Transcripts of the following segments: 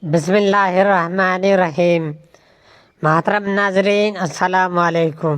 بسم اللہ الرحمن الرحیم۔ محترم ناظرین السلام علیکم۔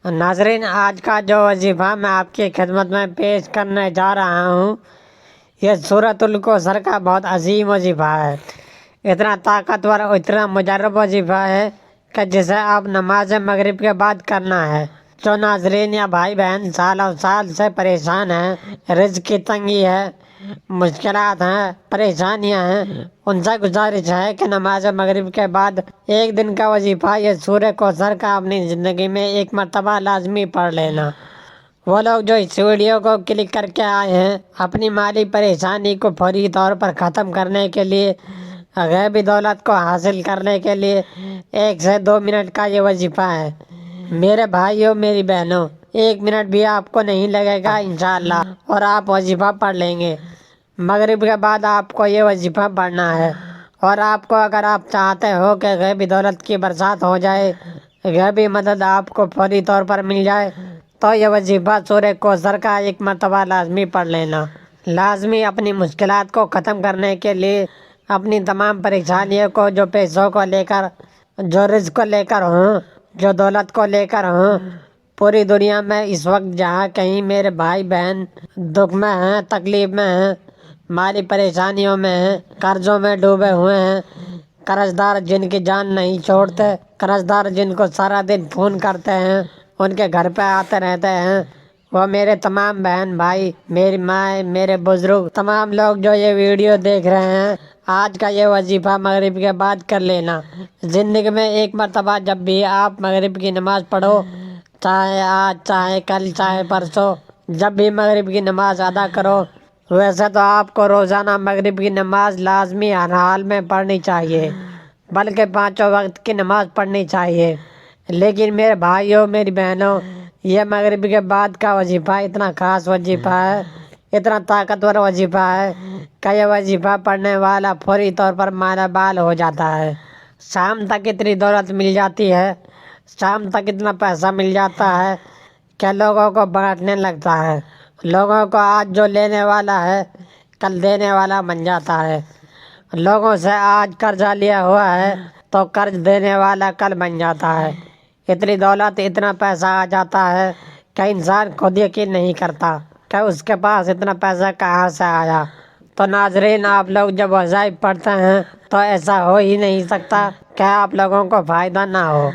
ناظرین، آج کا جو وظیفہ میں آپ کی خدمت میں پیش کرنے جا رہا ہوں، یہ سورۃ الکوثر کا بہت عظیم وظیفہ ہے۔ اتنا طاقتور اور اتنا مجرب وظیفہ ہے کہ جسے آپ نماز مغرب کے بعد کرنا ہے۔ جو ناظرین یا بھائی بہن سالوں سال سے پریشان ہیں، رزق کی تنگی ہے، مشکلات ہیں، پریشانیاں ہیں، ان سے گزارش ہے کہ نماز مغرب کے بعد ایک دن کا وظیفہ یہ سورہ کوثر کا اپنی زندگی میں ایک مرتبہ لازمی پڑھ لینا۔ وہ لوگ جو اس ویڈیو کو کلک کر کے آئے ہیں، اپنی مالی پریشانی کو فوری طور پر ختم کرنے کے لیے، غیبی دولت کو حاصل کرنے کے لیے 1 سے 2 منٹ کا یہ وظیفہ ہے۔ میرے بھائیوں، میری بہنوں، 1 منٹ بھی آپ کو نہیں لگے گا انشاءاللہ، اور آپ وظیفہ پڑھ لیں گے۔ مغرب کے بعد آپ کو یہ وظیفہ پڑھنا ہے، اور آپ کو اگر آپ چاہتے ہو کہ غیبی دولت کی برسات ہو جائے، غیبی مدد آپ کو فوری طور پر مل جائے، تو یہ وظیفہ سورہ کوثر کا ایک مرتبہ لازمی پڑھ لینا۔ لازمی اپنی مشکلات کو ختم کرنے کے لیے، اپنی تمام پریشانیوں کو، جو پیسوں کو لے کر، جو رزق کو لے کر ہوں، جو دولت کو لے کر ہوں، پوری دنیا میں اس وقت جہاں کہیں میرے بھائی بہن دکھ میں ہیں، تکلیف میں ہیں، مالی پریشانیوں میں ہیں، قرضوں میں ڈوبے ہوئے ہیں، قرض دار جن کی جان نہیں چھوڑتے، قرض دار جن کو سارا دن فون کرتے ہیں، ان کے گھر پہ آتے رہتے ہیں، وہ میرے تمام بہن بھائی، میری ماں، میرے بزرگ، تمام لوگ جو یہ ویڈیو دیکھ رہے ہیں، آج کا یہ وظیفہ مغرب کے بعد کر لینا۔ زندگی میں ایک مرتبہ جب بھی آپ مغرب کی نماز پڑھو، چاہے آج، چاہے کل، چاہے پرسوں، جب بھی مغرب کی نماز ادا کرو، ویسے تو آپ کو روزانہ مغرب کی نماز لازمی ہر حال میں پڑھنی چاہیے، بلکہ 5 وقت کی نماز پڑھنی چاہیے۔ لیکن میرے بھائیوں، میری بہنوں، یہ مغرب کے بعد کا وظیفہ اتنا خاص وظیفہ ہے، اتنا طاقتور وظیفہ ہے کہ یہ وظیفہ پڑھنے والا فوری طور پر مالا مال ہو جاتا ہے۔ شام تک اتنی دولت مل جاتی ہے، شام تک اتنا پیسہ مل جاتا ہے کہ لوگوں کو بانٹنے لگتا ہے۔ لوگوں کو آج جو لینے والا ہے، کل دینے والا بن جاتا ہے۔ لوگوں سے آج قرضہ لیا ہوا ہے تو قرض دینے والا کل بن جاتا ہے۔ اتنی دولت، اتنا پیسہ آ جاتا ہے کہ انسان خود یقین نہیں کرتا کہ اس کے پاس اتنا پیسہ کہاں سے آیا۔ تو ناظرین، آپ لوگ جب وظائف پڑھتے ہیں تو ایسا ہو ہی نہیں سکتا کہ آپ لوگوں کو فائدہ نہ ہو۔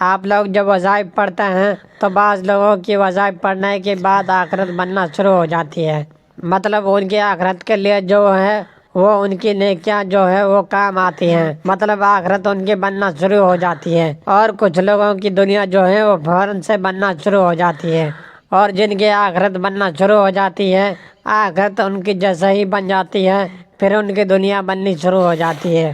آپ لوگ جب وظائف پڑھتے ہیں تو بعض لوگوں کی وظائف پڑھنے کے بعد آخرت بننا شروع ہو جاتی ہے، مطلب ان کی آخرت کے لیے جو ہے وہ ان کی نیکیاں جو ہے وہ کام آتی ہیں، مطلب آخرت ان کی بننا شروع ہو جاتی ہے۔ اور کچھ لوگوں کی دنیا جو ہے وہ فوراً سے بننا شروع ہو جاتی ہے، اور جن کی آخرت بننا شروع ہو جاتی ہے، آخرت ان کی جیسے ہی بن جاتی ہے، پھر ان کی دنیا بننی شروع ہو جاتی ہے۔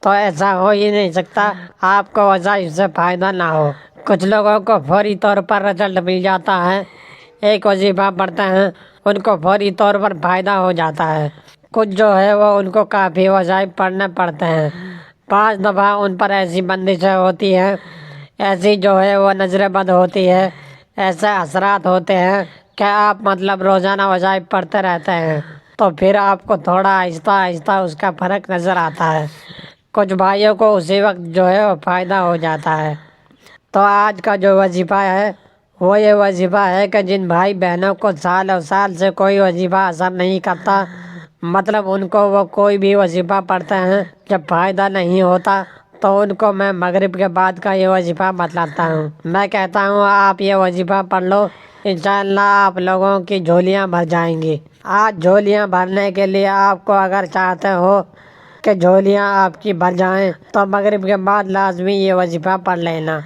تو ایسا ہو ہی نہیں سکتا آپ کو وظائف سے فائدہ نہ ہو۔ کچھ لوگوں کو فوری طور پر رزلٹ مل جاتا ہے، ایک وظیفہ پڑھتے ہیں، ان کو فوری طور پر فائدہ ہو جاتا ہے۔ کچھ جو ہے وہ ان کو کافی وظائف پڑھنے پڑتے ہیں، 5 دفعہ ان پر ایسی بندشیں ہوتی ہیں، ایسی جو ہے وہ نظر بد ہوتی ہے، ایسے اثرات ہوتے ہیں کہ آپ مطلب روزانہ وظائف پڑھتے رہتے ہیں تو پھر آپ کو تھوڑا آہستہ آہستہ اس کا فرق نظر آتا ہے۔ کچھ بھائیوں کو اسی وقت جو ہے وہ فائدہ ہو جاتا ہے۔ تو آج کا جو وظیفہ ہے وہ یہ وظیفہ ہے کہ جن بھائی بہنوں کو سالوں سال سے کوئی وظیفہ اثر نہیں کرتا، مطلب ان کو وہ کوئی بھی وظیفہ پڑھتے ہیں، جب فائدہ نہیں ہوتا، تو ان کو میں مغرب کے بعد کا یہ وظیفہ بتلاتا ہوں۔ میں کہتا ہوں آپ یہ وظیفہ پڑھ لو، انشاءاللہ آپ لوگوں کی جھولیاں بھر جائیں گی۔ آج جھولیاں بھرنے کے لیے آپ کو اگر چاہتے ہو کہ جھولیاں آپ کی بھر جائیں تو مغرب کے بعد لازمی یہ وظیفہ پڑھ لینا،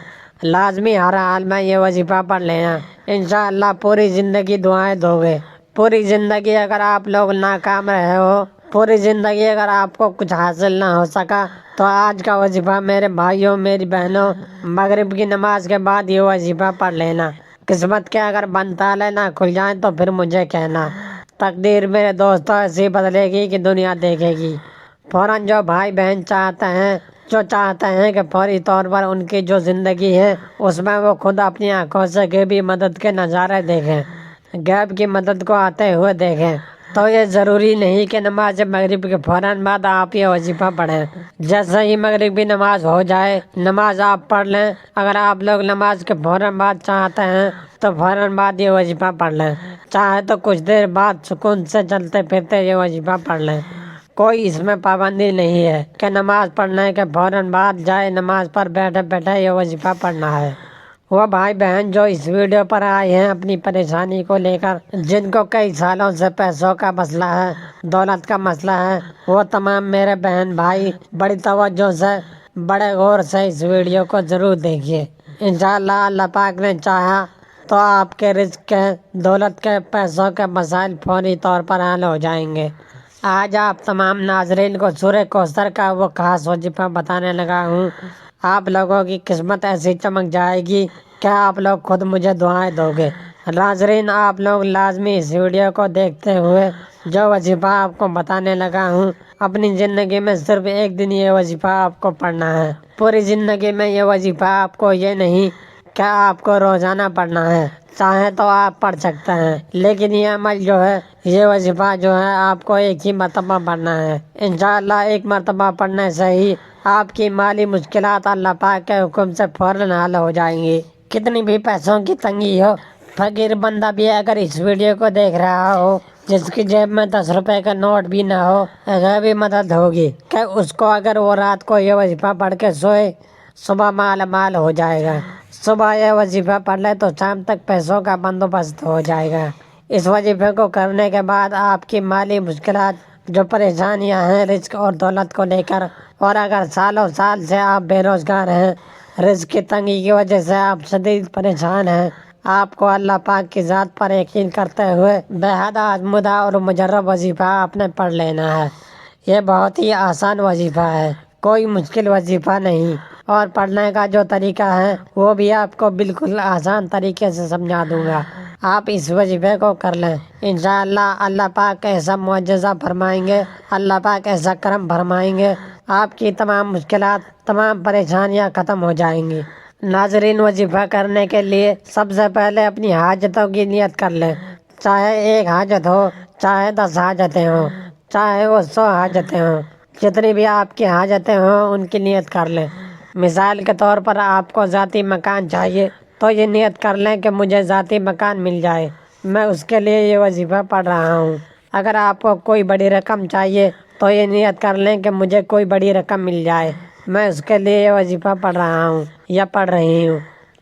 لازمی ہر حال میں یہ وظیفہ پڑھ لینا۔ انشاءاللہ پوری زندگی دعائیں دو گے۔ پوری زندگی اگر آپ لوگ ناکام رہے ہو، پوری زندگی اگر آپ کو کچھ حاصل نہ ہو سکا، تو آج کا وظیفہ میرے بھائیوں، میری بہنوں، مغرب کی نماز کے بعد یہ وظیفہ پڑھ لینا۔ قسمت کے اگر بند تالے نہ کھل جائیں تو پھر مجھے کہنا، تقدیر میرے دوستوں ایسی بدلے گی کہ دنیا دیکھے گی۔ فوراً جو بھائی بہن چاہتے ہیں، جو چاہتے ہیں کہ فوری طور پر ان کی جو زندگی ہے اس میں وہ خود اپنی آنکھوں سے غیبی مدد کے نظارے دیکھیں، غیب کی مدد کو آتے ہوئے دیکھیں، تو یہ ضروری نہیں کہ نماز مغرب کے فوراً بعد آپ یہ وظیفہ پڑھیں۔ جیسے ہی مغربی نماز ہو جائے نماز آپ پڑھ لیں۔ اگر آپ لوگ نماز کے فوراً بعد چاہتے ہیں تو فوراً بعد یہ وظیفہ پڑھ لیں، چاہے تو کچھ دیر بعد سکون سے چلتے پھرتے یہ وظیفہ پڑھ لیں۔ کوئی اس میں پابندی نہیں ہے کہ نماز پڑھنے کے فوراً بعد جائے نماز پر بیٹھے بیٹھے یہ وظیفہ پڑھنا ہے۔ وہ بھائی بہن جو اس ویڈیو پر آئے ہیں اپنی پریشانی کو لے کر، جن کو کئی سالوں سے پیسوں کا مسئلہ ہے، دولت کا مسئلہ ہے، وہ تمام میرے بہن بھائی بڑی توجہ سے، بڑے غور سے اس ویڈیو کو ضرور دیکھیے۔ انشاءاللہ اللہ پاک نے چاہا تو آپ کے رزق کے، دولت کے، پیسوں کے مسائل فوری طور پر حل ہو جائیں گے۔ آج آپ تمام ناظرین کو سورہ کوثر کا وہ خاص وظیفہ بتانے لگا ہوں۔ آپ لوگوں کی قسمت ایسی چمک جائے گی کہ آپ لوگ خود مجھے دعائیں دو گے۔ ناظرین آپ لوگ لازمی اس ویڈیو کو دیکھتے ہوئے جو وظیفہ آپ کو بتانے لگا ہوں، اپنی زندگی میں صرف ایک دن یہ وظیفہ آپ کو پڑھنا ہے۔ پوری زندگی میں یہ وظیفہ آپ کو یہ نہیں کہ آپ کو روزانہ پڑھنا ہے، چاہیں تو آپ پڑھ سکتے ہیں، لیکن یہ عمل جو ہے، یہ وظیفہ جو ہے آپ کو ایک ہی مرتبہ پڑھنا ہے۔ انشاءاللہ ایک مرتبہ پڑھنے سے ہی آپ کی مالی مشکلات اللہ پاک کے حکم سے فوراً حل ہو جائیں گی۔ کتنی بھی پیسوں کی تنگی ہو، فقیر بندہ بھی اگر اس ویڈیو کو دیکھ رہا ہو، جس کی جیب میں 10 روپے کا نوٹ بھی نہ ہو، غیبی مدد ہوگی کہ اس کو اگر وہ رات کو یہ وظیفہ پڑھ کے سوئے، صبح مال مال ہو جائے گا۔ صبح یہ وظیفہ پڑھ لے تو شام تک پیسوں کا بندوبست ہو جائے گا۔ اس وظیفے کو کرنے کے بعد آپ کی مالی مشکلات، جو پریشانیاں ہیں رزق اور دولت کو لے کر، اور اگر سالوں سال سے آپ بے روزگار ہیں، رزق کی تنگی کی وجہ سے آپ شدید پریشان ہیں، آپ کو اللہ پاک کی ذات پر یقین کرتے ہوئے بے حد آزمودہ اور مجرب وظیفہ آپ نے پڑھ لینا ہے۔ یہ بہت ہی آسان وظیفہ ہے، کوئی مشکل وظیفہ نہیں، اور پڑھنے کا جو طریقہ ہے وہ بھی آپ کو بالکل آسان طریقے سے سمجھا دوں گا۔ آپ اس وظیفے کو کر لیں، انشاءاللہ اللہ پاک ایسا معجزہ فرمائیں گے، اللہ پاک ایسا کرم فرمائیں گے، آپ کی تمام مشکلات، تمام پریشانیاں ختم ہو جائیں گی۔ ناظرین وظیفہ کرنے کے لیے سب سے پہلے اپنی حاجتوں کی نیت کر لیں، چاہے ایک حاجت ہو، چاہے 10 حاجتیں ہوں، چاہے وہ 100 حاجتیں ہوں، جتنی بھی آپ کی حاجتیں ہوں ان کی نیت کر لیں۔ مثال کے طور پر آپ کو ذاتی مکان چاہیے تو یہ نیت کر لیں کہ مجھے ذاتی مکان مل جائے، میں اس کے لیے یہ وظیفہ پڑھ رہا ہوں۔ اگر آپ کو کوئی بڑی رقم چاہیے تو یہ نیت کر لیں کہ مجھے کوئی بڑی رقم مل جائے، میں اس کے لیے یہ وظیفہ پڑھ رہا ہوں یا پڑھ رہی ہوں۔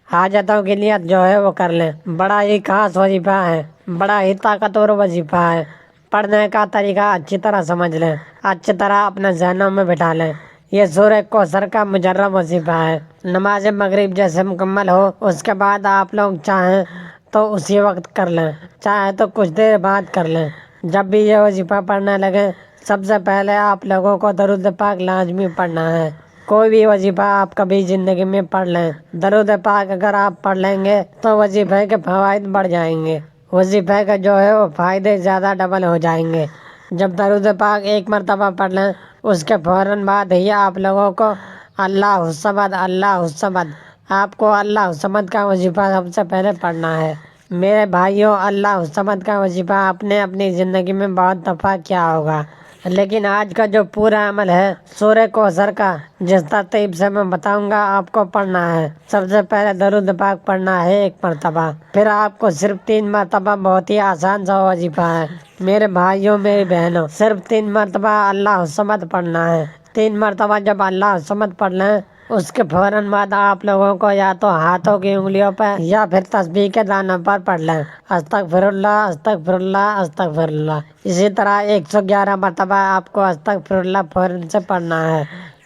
حاجتوں کی نیت جو ہے وہ کر لیں۔ بڑا ہی خاص وظیفہ ہے، بڑا ہی طاقتور وظیفہ ہے۔ پڑھنے کا طریقہ اچھی طرح سمجھ لیں، اچھی طرح اپنے ذہنوں میں بٹھا لیں۔ یہ سورہ کوثر کا مجرب وظیفہ ہے۔ نماز مغرب جیسے مکمل ہو اس کے بعد آپ لوگ چاہیں تو اسی وقت کر لیں، چاہے تو کچھ دیر بعد کر لیں۔ جب بھی یہ وظیفہ پڑھنے لگیں سب سے پہلے آپ لوگوں کو درود پاک لازمی پڑھنا ہے۔ کوئی بھی وظیفہ آپ کبھی زندگی میں پڑھ لیں، درود پاک اگر آپ پڑھ لیں گے تو وظیفے کے فوائد بڑھ جائیں گے، وظیفے کا جو ہے وہ فائدے زیادہ ڈبل ہو جائیں گے۔ جب درود پاک ایک مرتبہ پڑھ لیں اس کے فوراً بعد ہی آپ لوگوں کو اللہ الصمد اللہ الصمد، آپ کو اللہ الصمد کا وظیفہ سب سے پہلے پڑھنا ہے۔ میرے بھائیوں، اللہ الصمد کا وظیفہ آپ نے اپنی زندگی میں بہت دفعہ کیا ہوگا، لیکن آج کا جو پورا عمل ہے سورہ کوثر کا، جس ترتیب سے میں بتاؤں گا آپ کو پڑھنا ہے۔ سب سے پہلے درود پاک پڑھنا ہے 1 مرتبہ، پھر آپ کو صرف 3 مرتبہ، بہت ہی آسان سا وظیفہ ہے میرے بھائیوں میری بہنوں، صرف 3 مرتبہ اللہ الصمد پڑھنا ہے۔ 3 مرتبہ جب اللہ الصمد پڑھ لیں اس کے فوراً بعد آپ لوگوں کو یا تو ہاتھوں کی انگلیوں پہ یا پھر تسبیح کے دانوں پر پڑھ لیں، استغفر اللہ استغفر اللہ استغفر اللہ۔ اسی طرح 111 مرتبہ آپ کو استغفر اللہ فوراً سے پڑھنا ہے۔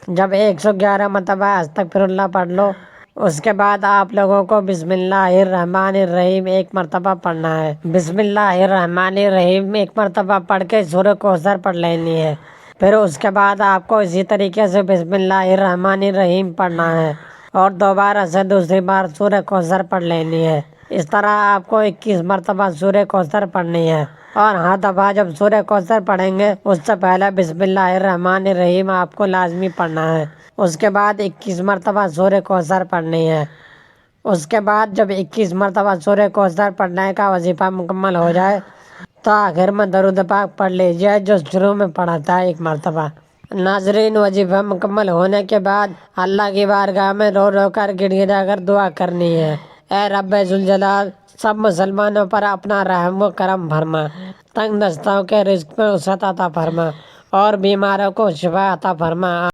جب 111 مرتبہ استغفر اللہ پڑھ لو اس کے بعد آپ لوگوں کو بسم اللہ الرحمن الرحیم 1 مرتبہ پڑھنا ہے۔ بسم اللہ الرحمن الرحیم 1 مرتبہ پڑھ کے سورہ کوثر پڑھ لینی ہے۔ پھر اس کے بعد آپ کو اسی طریقے سے بسم اللہ الرحمن الرحیم پڑھنا ہے اور دوبارہ سے دوسری بار سورہ کوثر پڑھ لینی ہے۔ اس طرح آپ کو 21 مرتبہ سورہ کوثر پڑھنی ہے، اور ہر دفعہ جب سورہ کوثر پڑھیں گے اس سے پہلے بسم اللہ الرحمن الرحیم آپ کو لازمی پڑھنا ہے۔ اس کے بعد 21 مرتبہ سورہ کوثر پڑھنی ہے۔ اس کے بعد جب 21 مرتبہ سورہ کوثر پڑھنے کا وظیفہ مکمل ہو جائے تو آخر میں درود پاک پڑھ لیجیے جو شروع میں پڑھا تھا 1 مرتبہ۔ ناظرین، وظیفہ مکمل ہونے کے بعد اللہ کی بارگاہ میں رو رو کر گڑ گڑا کر دعا کرنی ہے۔ اے رب ذوالجلال، سب مسلمانوں پر اپنا رحم و کرم فرما، تنگ دستوں کے رزق میں وسعت عطا فرما اور بیماروں کو شفا عطا فرما۔